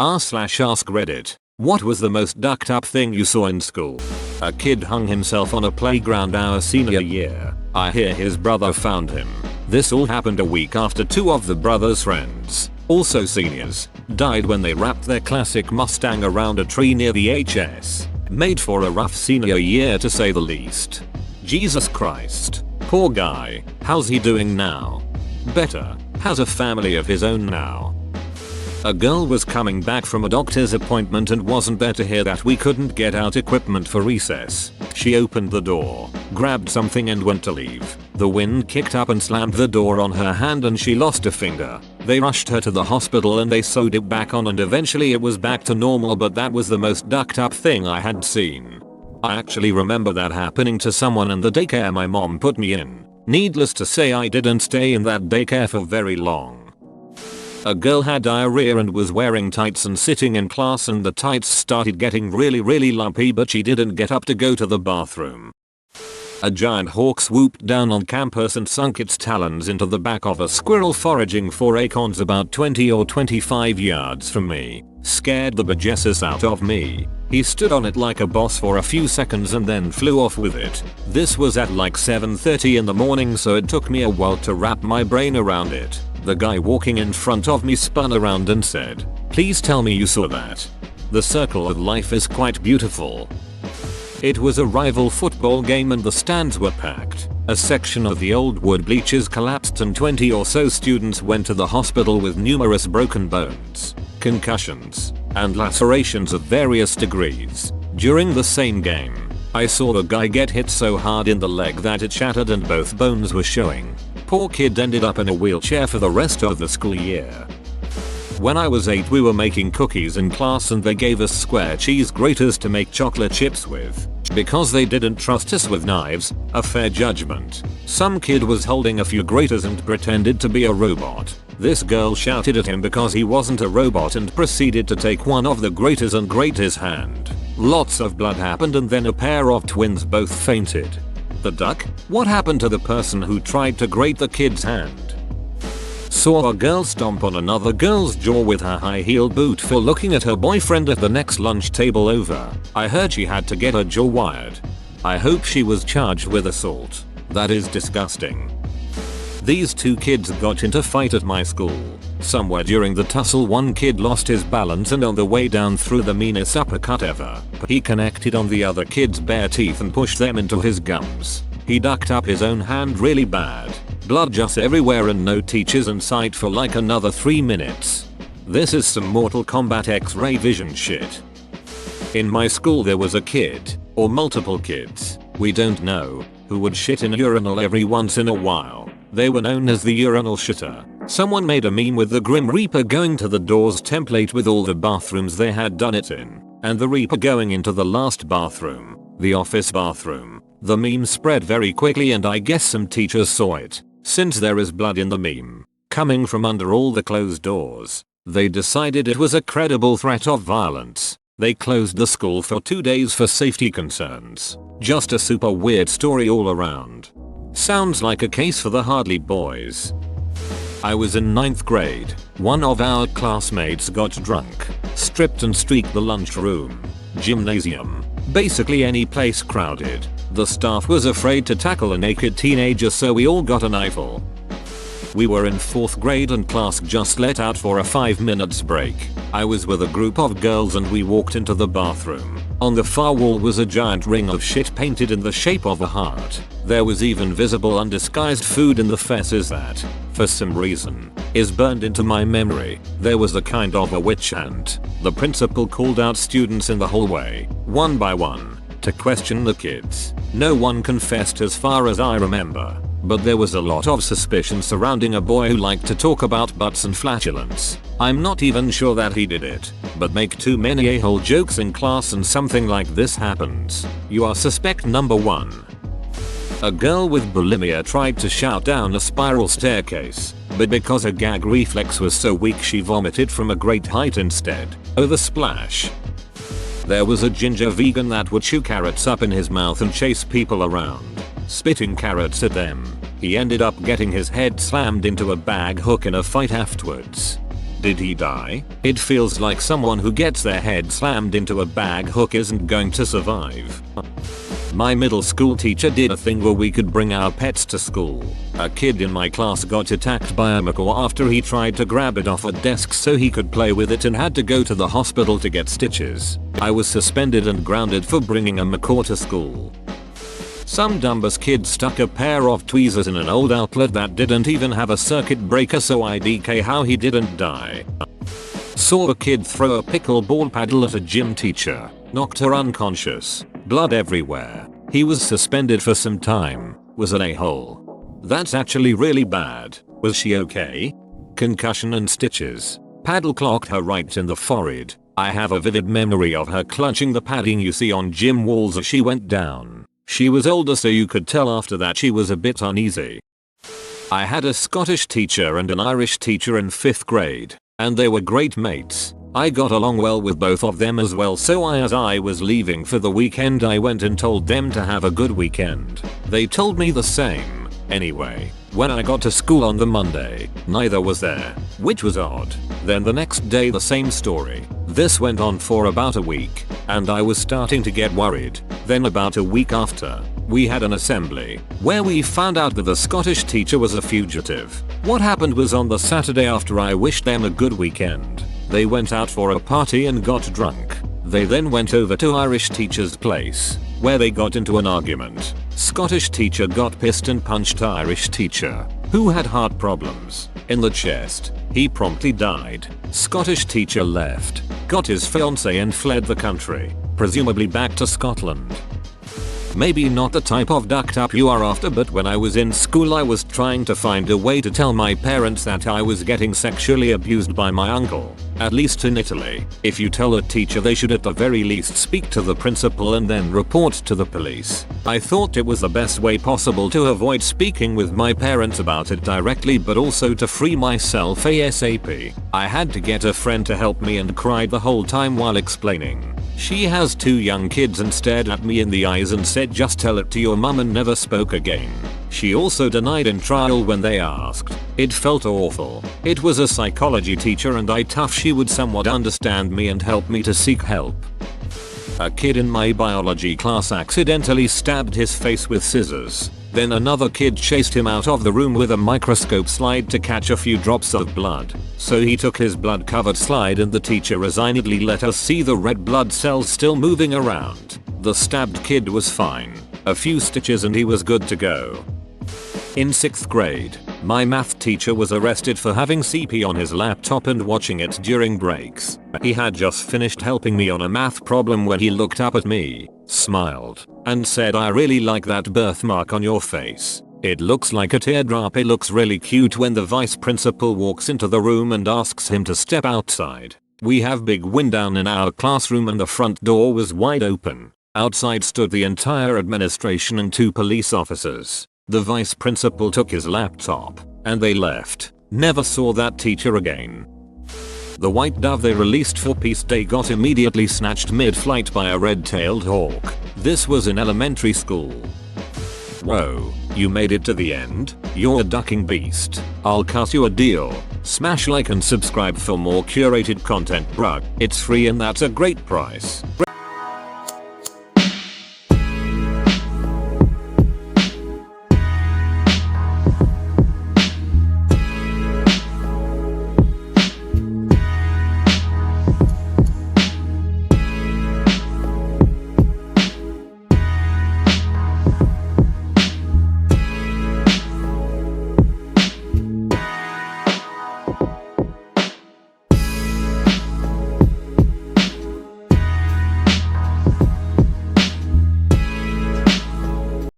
r/ask Reddit. What was the most ducked up thing you saw in school? A kid hung himself on a playground our senior year. I hear his brother found him. This all happened a week after two of the brother's friends, also seniors, died when they wrapped their classic Mustang around a tree near the HS. Made for a rough senior year to say the least. Jesus Christ. Poor guy. How's he doing now? Better. Has a family of his own now. A girl was coming back from a doctor's appointment and wasn't there to hear that we couldn't get out equipment for recess. She opened the door, grabbed something and went to leave. The wind kicked up and slammed the door on her hand and she lost a finger. They rushed her to the hospital and they sewed it back on and eventually it was back to normal, but that was the most ducked up thing I had seen. I actually remember that happening to someone in the daycare my mom put me in. Needless to say, I didn't stay in that daycare for very long. A girl had diarrhea and was wearing tights and sitting in class and the tights started getting really lumpy, but she didn't get up to go to the bathroom. A giant hawk swooped down on campus and sunk its talons into the back of a squirrel foraging for acorns about 20 or 25 yards from me. Scared the bejesus out of me. He stood on it like a boss for a few seconds and then flew off with it. This was at like 7:30 in the morning, so it took me a while to wrap my brain around it. The guy walking in front of me spun around and said, "Please tell me you saw that. The circle of life is quite beautiful." It was a rival football game and the stands were packed. A section of the old wood bleachers collapsed and 20 or so students went to the hospital with numerous broken bones, concussions, and lacerations of various degrees. During the same game, I saw a guy get hit so hard in the leg that it shattered and both bones were showing. Poor kid ended up in a wheelchair for the rest of the school year. When I was 8, we were making cookies in class and they gave us square cheese graters to make chocolate chips with. Because they didn't trust us with knives, a fair judgment, some kid was holding a few graters and pretended to be a robot. This girl shouted at him because he wasn't a robot and proceeded to take one of the graters and grate his hand. Lots of blood happened and then a pair of twins both fainted. The duck? What happened to the person who tried to grate the kid's hand? Saw a girl stomp on another girl's jaw with her high-heeled boot for looking at her boyfriend at the next lunch table over. I heard she had to get her jaw wired. I hope she was charged with assault. That is disgusting. These two kids got into a fight at my school. Somewhere during the tussle, one kid lost his balance and on the way down threw the meanest uppercut ever. He connected on the other kid's bare teeth and pushed them into his gums. He ducked up his own hand really bad. Blood just everywhere and no teachers in sight for like another 3 minutes. This is some Mortal Kombat X-ray vision shit. In my school there was a kid, or multiple kids, we don't know, who would shit in a urinal every once in a while. They were known as the urinal shitter. Someone made a meme with the Grim Reaper going to the doors template with all the bathrooms they had done it in, and the Reaper going into the last bathroom, the office bathroom. The meme spread very quickly and I guess some teachers saw it. Since there is blood in the meme, coming from under all the closed doors, they decided it was a credible threat of violence. They closed the school for 2 days for safety concerns. Just a super weird story all around. Sounds like a case for the Hardley Boys. I was in 9th grade. One of our classmates got drunk, stripped and streaked the lunchroom, gymnasium, basically any place crowded. The staff was afraid to tackle a naked teenager, so we all got an eyeful. We were in 4th grade and class just let out for a 5 minutes break. I was with a group of girls and we walked into the bathroom. On the far wall was a giant ring of shit painted in the shape of a heart. There was even visible undisguised food in the feces that, for some reason, is burned into my memory. There was a kind of a witch hunt. The principal called out students in the hallway, one by one, to question the kids. No one confessed as far as I remember, but there was a lot of suspicion surrounding a boy who liked to talk about butts and flatulence. I'm not even sure that he did it, but make too many a-hole jokes in class and something like this happens. You are suspect number 1. A girl with bulimia tried to shout down a spiral staircase, but because her gag reflex was so weak she vomited from a great height instead. Oh, the splash. There was a ginger vegan that would chew carrots up in his mouth and chase people around, spitting carrots at them. He ended up getting his head slammed into a bag hook in a fight afterwards. Did he die? It feels like someone who gets their head slammed into a bag hook isn't going to survive. My middle school teacher did a thing where we could bring our pets to school. A kid in my class got attacked by a macaw after he tried to grab it off a desk so he could play with it and had to go to the hospital to get stitches. I was suspended and grounded for bringing a macaw to school. Some dumbass kid stuck a pair of tweezers in an old outlet that didn't even have a circuit breaker, so I DK how he didn't die. Saw a kid throw a pickleball paddle at a gym teacher, knocked her unconscious, blood everywhere. He was suspended for some time, was an a-hole. That's actually really bad. Was she okay? Concussion and stitches. Paddle clocked her right in the forehead. I have a vivid memory of her clutching the padding you see on gym walls as she went down. She was older, so you could tell after that she was a bit uneasy. I had a Scottish teacher and an Irish teacher in 5th grade, and they were great mates. I got along well with both of them as well, so as I was leaving for the weekend I went and told them to have a good weekend. They told me the same. Anyway, when I got to school on the Monday, neither was there, which was odd. Then the next day the same story. This went on for about a week, and I was starting to get worried. Then about a week after, we had an assembly, where we found out that the Scottish teacher was a fugitive. What happened was on the Saturday after I wished them a good weekend, they went out for a party and got drunk. They then went over to Irish teacher's place, where they got into an argument. Scottish teacher got pissed and punched Irish teacher, who had heart problems, in the chest. He promptly died. Scottish teacher left, got his fiancée and fled the country, presumably back to Scotland. Maybe not the type of ducked up you are after, but when I was in school I was trying to find a way to tell my parents that I was getting sexually abused by my uncle. At least in Italy, if you tell a teacher, they should at the very least speak to the principal and then report to the police. I thought it was the best way possible to avoid speaking with my parents about it directly, but also to free myself ASAP. I had to get a friend to help me and cried the whole time while explaining. She has 2 young kids and stared at me in the eyes and said, "Just tell it to your mum," and never spoke again. She also denied in trial when they asked. It felt awful. It was a psychology teacher and I thought she would somewhat understand me and help me to seek help. A kid in my biology class accidentally stabbed his face with scissors. Then another kid chased him out of the room with a microscope slide to catch a few drops of blood. So he took his blood covered slide and the teacher resignedly let us see the red blood cells still moving around. The stabbed kid was fine. A few stitches and he was good to go. In 6th grade, my math teacher was arrested for having CP on his laptop and watching it during breaks. He had just finished helping me on a math problem when he looked up at me, smiled, and said, "I really like that birthmark on your face. It looks like a teardrop." It looks really cute when the vice principal walks into the room and asks him to step outside. We have big wind down in our classroom and the front door was wide open. Outside stood the entire administration and 2 police officers. The vice principal took his laptop, and they left. Never saw that teacher again. The white dove they released for Peace Day got immediately snatched mid-flight by a red-tailed hawk. This was in elementary school. Whoa, you made it to the end? You're a ducking beast. I'll cut you a deal. Smash like and subscribe for more curated content, bruh. It's free and that's a great price.